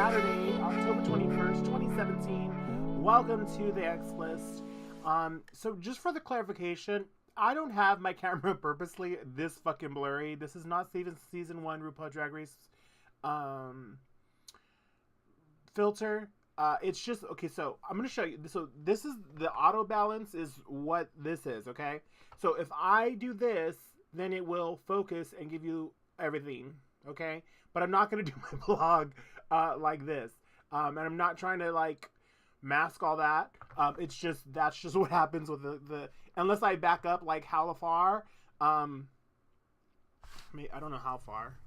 Saturday, October 21st, 2017. Welcome to the X List. So just for the clarification, I don't have my camera purposely this fucking blurry. This is not season 1 RuPaul Drag Race filter. It's just, okay, so I'm going to show you. So this is, the auto balance is what this is, okay? So if I do this, then it will focus and give you everything, okay? But I'm not going to do my vlog like this. And I'm not trying to, like, mask all that. It's just, that's just what happens with the unless I back up, like, hella far. I don't know how far.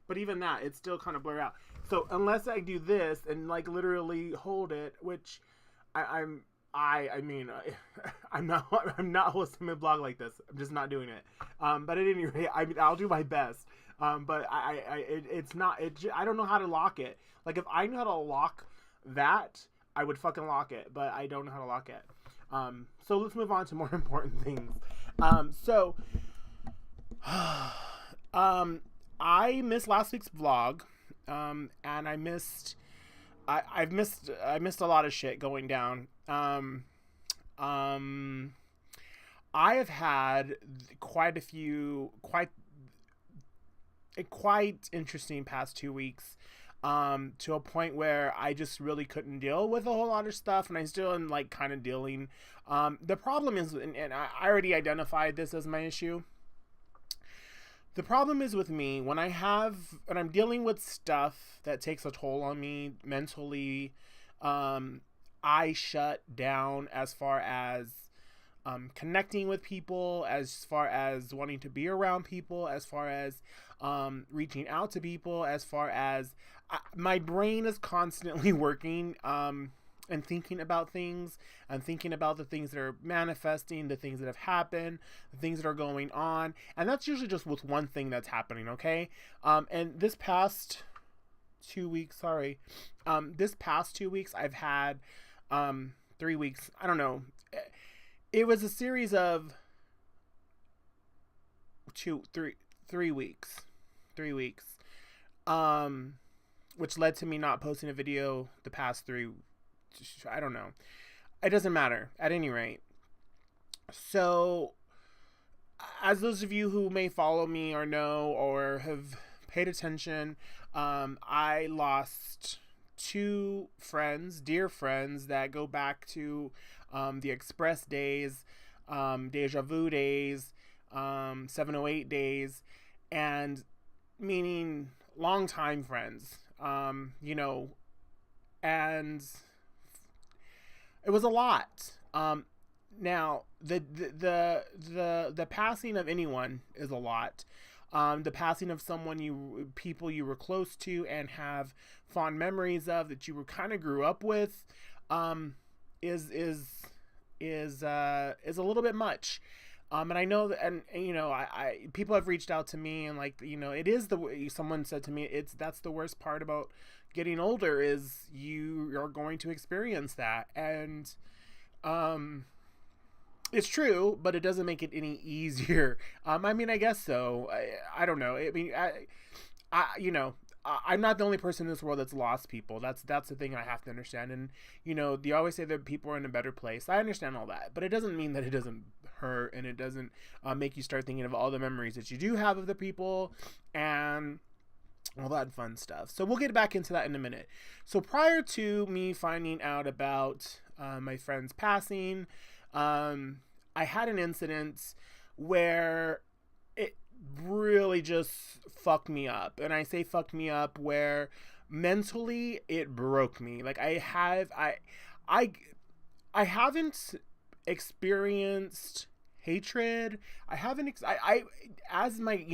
But even that, it's still kind of blurred out. So unless I do this and, like, literally hold it, which I'm not hosting my vlog like this. I'm just not doing it. But at any rate, I'll do my best. But I don't know how to lock it. Like, if I knew how to lock that, I would fucking lock it. But I don't know how to lock it. So let's move on to more important things. I missed last week's vlog. And I missed a lot of shit going down. I have had quite interesting past 2 weeks, to a point where I just really couldn't deal with a whole lot of stuff, and I still am, like, kind of dealing. The problem is, and I already identified this as my issue. The problem is with me, when I'm dealing with stuff that takes a toll on me mentally, I shut down as far as connecting with people, as far as wanting to be around people, as far as reaching out to people, as far as my brain is constantly working and thinking about things, and thinking about the things that are manifesting, the things that have happened, the things that are going on. And that's usually just with one thing that's happening, okay? And this past 2 weeks, I've had 3 weeks, I don't know. It was a series of 3 weeks. 3 weeks. Which led to me not posting a video the past 3, I don't know. It doesn't matter, at any rate. So, as those of you who may follow me or know or have paid attention, I lost 2 friends, dear friends, that go back to the Express days, Deja Vu days, 708 days, and meaning longtime friends, and it was a lot. Now the passing of anyone is a lot. The passing of people you were close to and have fond memories of, that you were kind of grew up with, is a little bit much. And I know that, and I people have reached out to me, and, like, it is someone said to me, that's the worst part about getting older, is you are going to experience that. And it's true, but it doesn't make it any easier. I guess so. I don't know. I'm not the only person in this world that's lost people. That's the thing I have to understand. And, they always say that people are in a better place. I understand all that, but it doesn't mean that it doesn't hurt, and it doesn't make you start thinking of all the memories that you do have of the people and all that fun stuff. So we'll get back into that in a minute. So prior to me finding out about my friend's passing, I had an incident where it really just fucked me up. And I say fucked me up where mentally it broke me. Like, I haven't experienced hatred. I haven't as my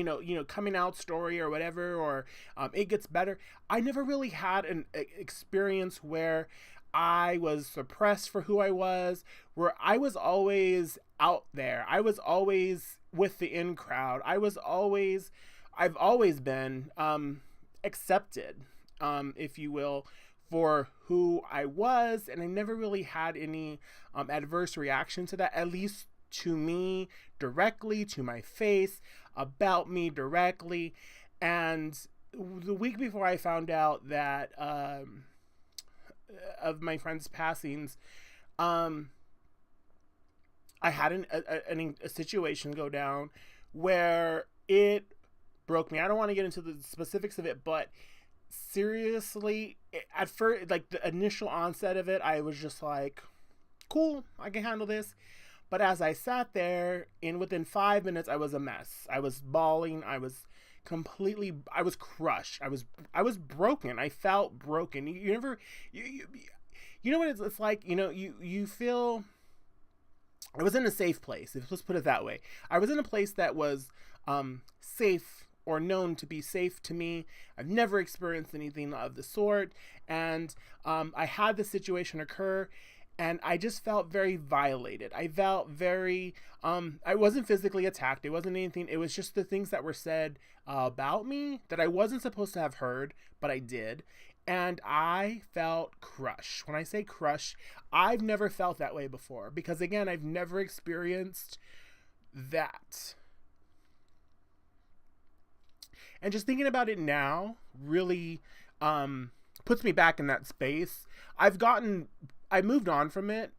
coming out story or whatever, or it gets better. I never really had an experience where I was suppressed for who I was, where I was always out there. I was always with the in crowd. I've always been accepted, if you will, for who I was, and I never really had any adverse reaction to that, at least to me directly, to my face, about me directly. And the week before I found out that of my friend's passings, um, I had a situation go down where it broke me. I don't want to get into the specifics of it, but seriously, at first, like the initial onset of it, I was just like, cool, I can handle this. But as I sat there, within 5 minutes, I was a mess. I was bawling. I was crushed. I was broken. I felt broken. You never, you know what it's like. You feel. I was in a safe place. Let's put it that way. I was in a place that was safe, or known to be safe to me. I've never experienced anything of the sort. And I had this situation occur, and I just felt very violated. I felt very, I wasn't physically attacked. It wasn't anything. It was just the things that were said about me that I wasn't supposed to have heard, but I did. And I felt crushed. When I say crushed, I've never felt that way before. Because again, I've never experienced that. And just thinking about it now really puts me back in that space. I moved on from it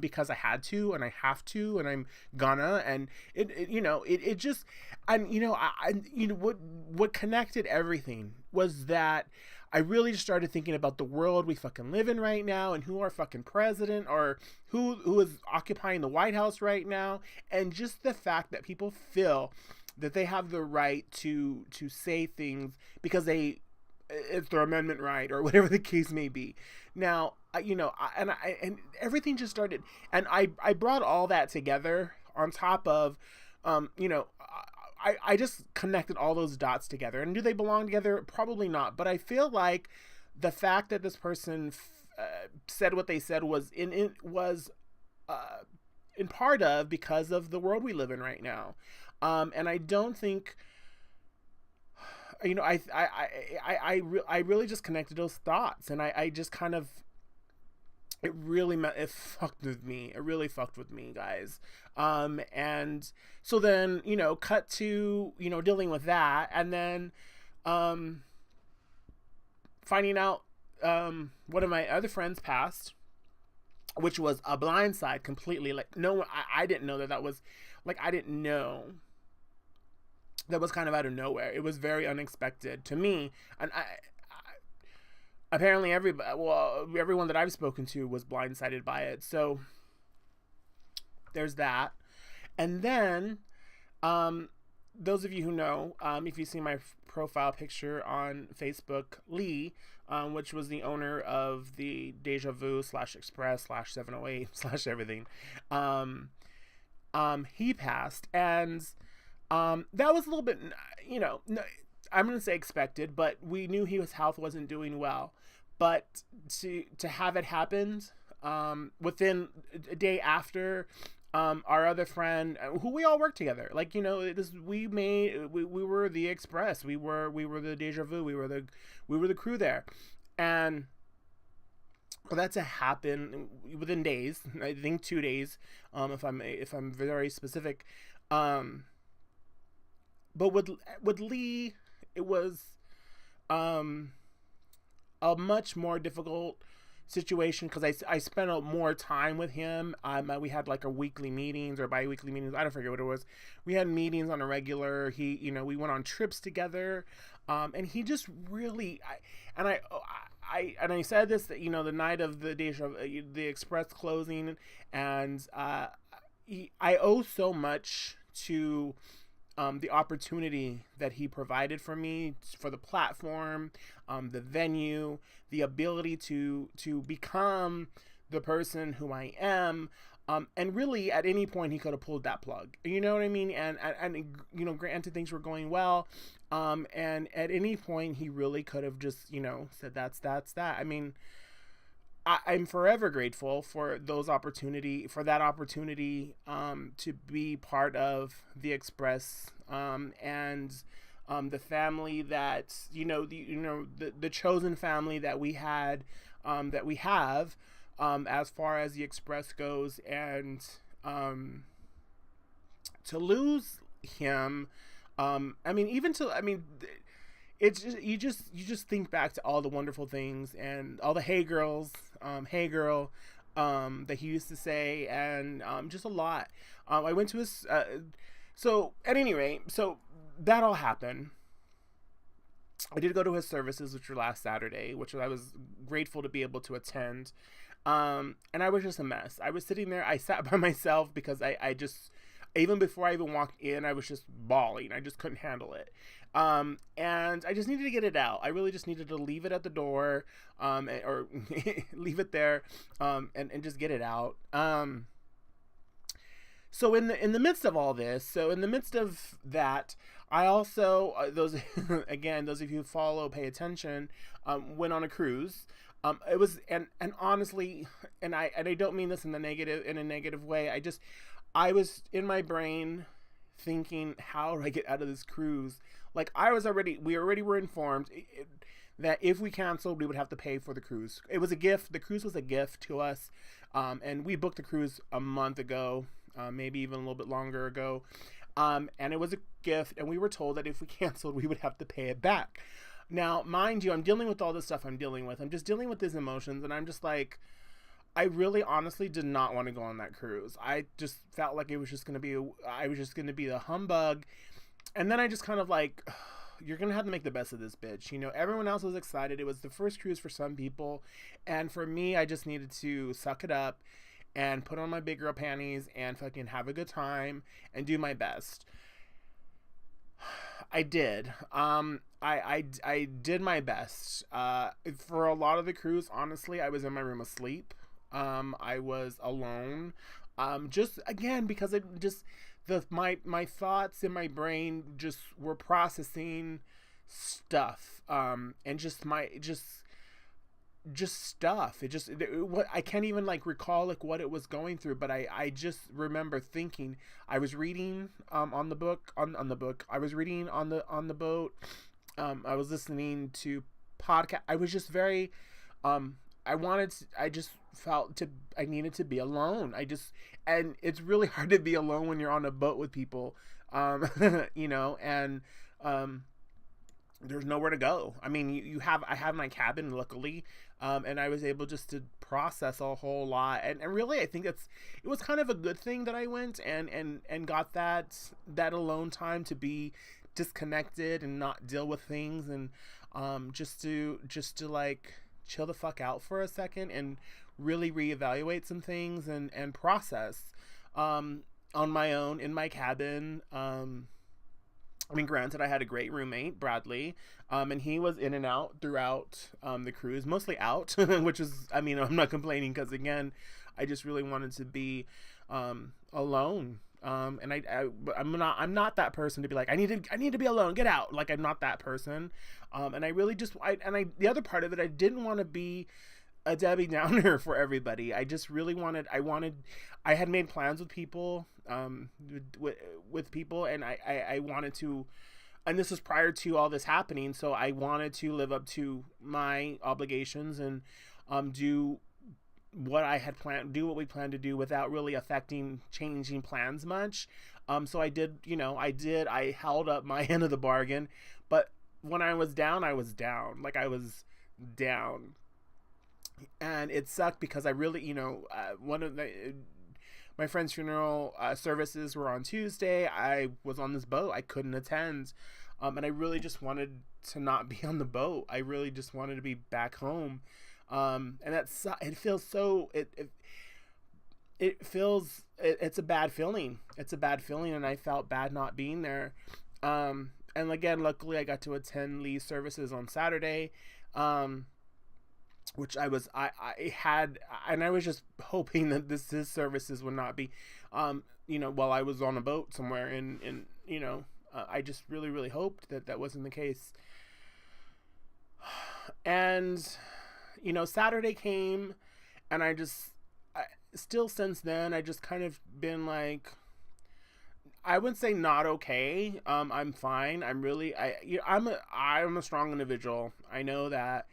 because I had to, and I have to, and I'm gonna, and it just, and what connected everything was that I really just started thinking about the world we fucking live in right now, and who our fucking president, or who is occupying the White House right now, and just the fact that people feel that they have the right to say things because it's their amendment right, or whatever the case may be. Now, and everything just started, and I brought all that together on top of, I just connected all those dots together. And do they belong together? Probably not. But I feel like the fact that this person said what they said was in part of because of the world we live in right now. And I don't think, I really just connected those thoughts, and I just kind of, it fucked with me. It really fucked with me, guys. And so then, cut to, dealing with that, and then, finding out, one of my other friends passed, which was a blindside completely. Like, no, I didn't know that was, like, I didn't know. That was kind of out of nowhere. It was very unexpected to me, and apparently everyone that I've spoken to was blindsided by it. So there's that. And then, those of you who know, if you see my profile picture on Facebook, Lee, which was the owner of the Deja Vu /Express /708 /everything, he passed, and that was a little bit, I'm going to say expected, but we knew his health wasn't doing well. But to have it happen within a day after, our other friend, who we all worked together, like, we were the Express, we were the Deja Vu, we were the crew there, and for that to happen within days, I think 2 days, if I'm very specific, but with Lee, it was a much more difficult situation because I spent more time with him. We had like our weekly meetings or bi-weekly meetings. I don't forget what it was. We had meetings on a regular. We went on trips together, and he just really, I said this, that, the night of the Express closing, and I owe so much to the opportunity that he provided for me, for the platform, the venue, the ability to become the person who I am. And really, at any point, he could have pulled that plug. You know what I mean? And granted, things were going well. And at any point, he really could have just, said, that's that. I mean, I'm forever grateful for that opportunity, to be part of the Express, and the family that, the chosen family that we had, that we have, as far as the Express goes, and to lose him, it's just you just think back to all the wonderful things and all the hey girls, hey girl, that he used to say, and just a lot. I went to his so at any rate, so that all happened. I did go to his services, which were last Saturday, which I was grateful to be able to attend. And I was just a mess. I was sitting there. I sat by myself because I just, even before I even walked in, I was just bawling. I just couldn't handle it. And I just needed to get it out. I really just needed to leave it at the door, or leave it there, and just get it out. So in the midst of all this, so in the midst of that, I also those again, those of you who follow, pay attention, went on a cruise. It was, and honestly, and I don't mean this in a negative way. I was in my brain thinking, how do I get out of this cruise? Like we already were informed that if we canceled, we would have to pay for the cruise. It was a gift. The cruise was a gift to us, and we booked the cruise a month ago. Maybe even a little bit longer ago. And it was a gift, and we were told that if we canceled, we would have to pay it back. Now, mind you, I'm dealing with all this stuff I'm dealing with. I'm just dealing with these emotions, and I'm just like, I really honestly did not want to go on that cruise. I just felt like it was just going to be, I was just going to be the humbug. And then I just kind of like, you're going to have to make the best of this, bitch. You know, everyone else was excited. It was the first cruise for some people. And for me, I just needed to suck it up and put on my big girl panties and fucking have a good time and do my best. I did. I did my best. For a lot of the cruise, honestly, I was in my room asleep. I was alone. Just again because it just my thoughts in my brain just were processing stuff. And just stuff. What I can't even like recall like what it was going through, but I just remember thinking. I was reading on the book. I was reading on the boat. I was listening to podcast. I was just very I just felt I needed to be alone. And it's really hard to be alone when you're on a boat with people. You know, and there's nowhere to go. I mean, I have my cabin, luckily, and I was able just to process a whole lot. And really, I think it was kind of a good thing that I went and got that alone time to be disconnected and not deal with things, and just to like chill the fuck out for a second and really reevaluate some things and process on my own in my cabin. I mean, granted, I had a great roommate, Bradley, and he was in and out throughout the cruise, mostly out, which is, I mean, I'm not complaining because, again, I just really wanted to be alone. And I'm not that person to be like, I need to be alone, get out. Like, I'm not that person. And I really just, the other part of it, I didn't want to be a Debbie Downer for everybody. I just really I had made plans with people, with people, and I wanted to, and this was prior to all this happening, so I wanted to live up to my obligations and do what we planned to do without really changing plans much. So I held up my end of the bargain, but when I was down, like I was down. And it sucked because I really, one of my friend's funeral services were on Tuesday. I was on this boat. I couldn't attend. And I really just wanted to not be on the boat. I really just wanted to be back home. And it feels so, it's a bad feeling. It's a bad feeling. And I felt bad not being there. And again, luckily I got to attend Lee's services on Saturday. Which I had, and I was just hoping that his services would not be, while I was on a boat somewhere, and I just really, really hoped that wasn't the case. And, Saturday came, and still since then, I just kind of been like, I wouldn't say not okay. I'm fine. I'm a strong individual. I know that.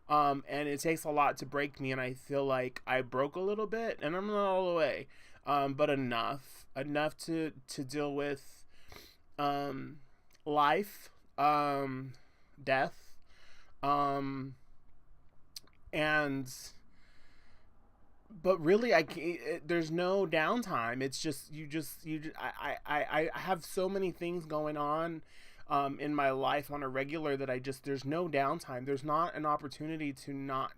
And it takes a lot to break me, and I feel like I broke a little bit, and I'm not all the way, but enough to deal with, life, death. Um, and but really, there's no downtime. It's just I have so many things going on in my life on a regular that there's no downtime. There's not an opportunity to not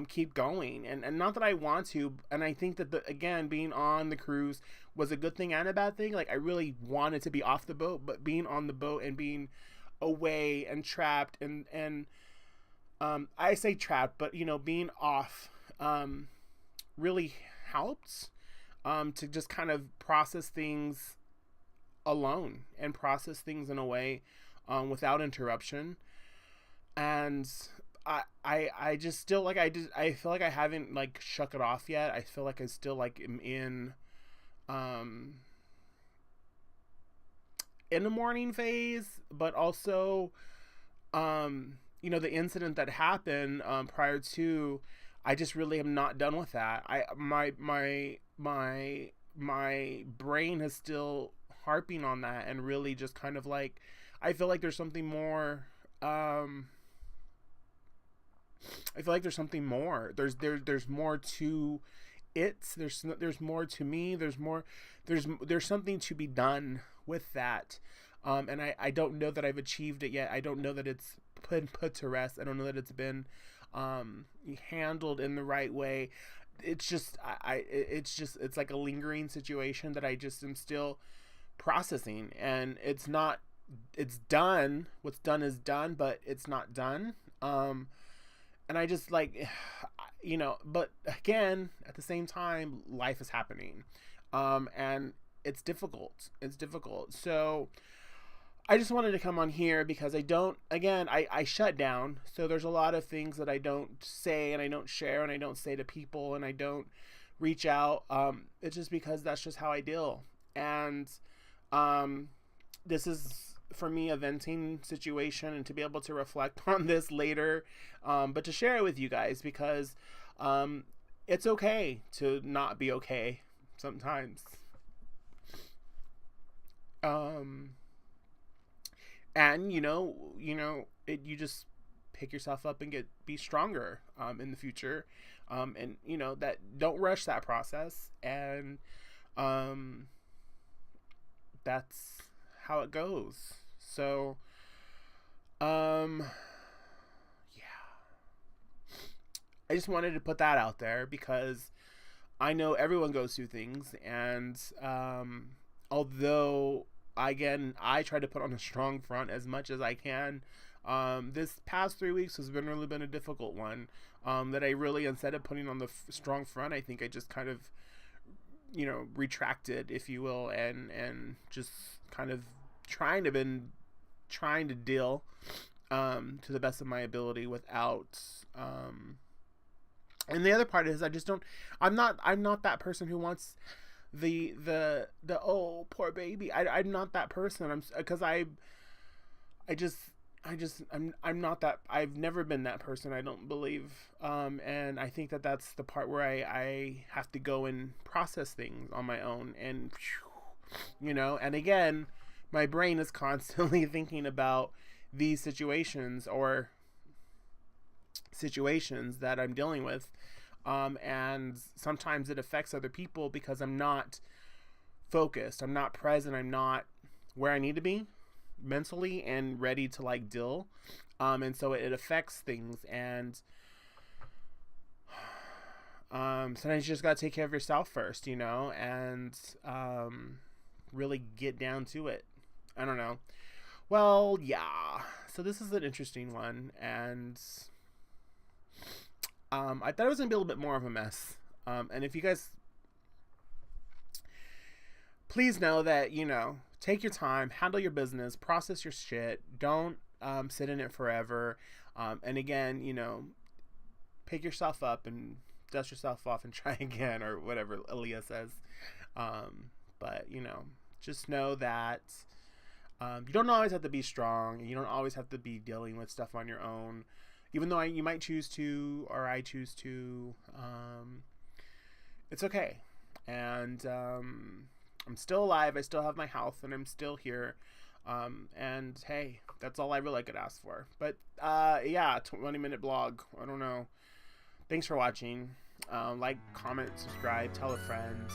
keep going, and not that I want to. And I think that again, being on the cruise was a good thing and a bad thing. Like, I really wanted to be off the boat, but being on the boat and being away and trapped, and I say trapped, but being off really helped to just kind of process things alone and process things in a way without interruption. And I just still, like, I feel like I haven't, like, shook it off yet. I feel like I still, like, am in the mourning phase, but also the incident that happened prior to, I just really am not done with that. My brain is still harping on that, and really just kind of like, I feel like there's something more. I feel like there's something more. There's more to it. There's more to me. There's something to be done with that. And I don't know that I've achieved it yet. I don't know that it's been put to rest. I don't know that it's been handled in the right way. It's just it's like a lingering situation that I just am still processing, and it's done. What's done is done, but it's not done. And I just, like, but again, at the same time, life is happening. And it's difficult. So I just wanted to come on here because I shut down. So there's a lot of things that I don't say, and I don't share, and I don't say to people, and I don't reach out. It's just because that's just how I deal. And this is, for me, a venting situation, and to be able to reflect on this later, but to share it with you guys, because it's okay to not be okay sometimes. And you just pick yourself up and be stronger in the future, and that, don't rush that process, and that's how it goes. So yeah, I just wanted to put that out there, because I know everyone goes through things, and although, again, I try to put on a strong front as much as I can, this past 3 weeks has really been a difficult one, that I really, instead of putting on the strong front, I think I just kind of retracted, if you will, and just kind of trying to deal to the best of my ability without and the other part is, I'm not that person who wants the oh, poor baby. I'm not that person. I'm not that. I've never been that person, I don't believe. And I think that that's the part where I have to go and process things on my own, and and again, my brain is constantly thinking about these situations, or situations that I'm dealing with. And sometimes it affects other people because I'm not focused, I'm not present, I'm not where I need to be mentally and ready to, like, deal. And so it affects things, and sometimes you just gotta take care of yourself first, and really get down to it. I don't know. Well, yeah. So this is an interesting one, and I thought it was gonna be a little bit more of a mess. And if you guys, please know that, take your time, handle your business, process your shit. Don't sit in it forever. And again, pick yourself up and dust yourself off and try again, or whatever Aaliyah says. But just know that you don't always have to be strong, and you don't always have to be dealing with stuff on your own. Even though you might choose to, or I choose to, it's okay. And I'm still alive. I still have my health, and I'm still here. And hey, that's all I really could ask for. But yeah, 20-minute blog. I don't know. Thanks for watching. Like, comment, subscribe, tell a friend.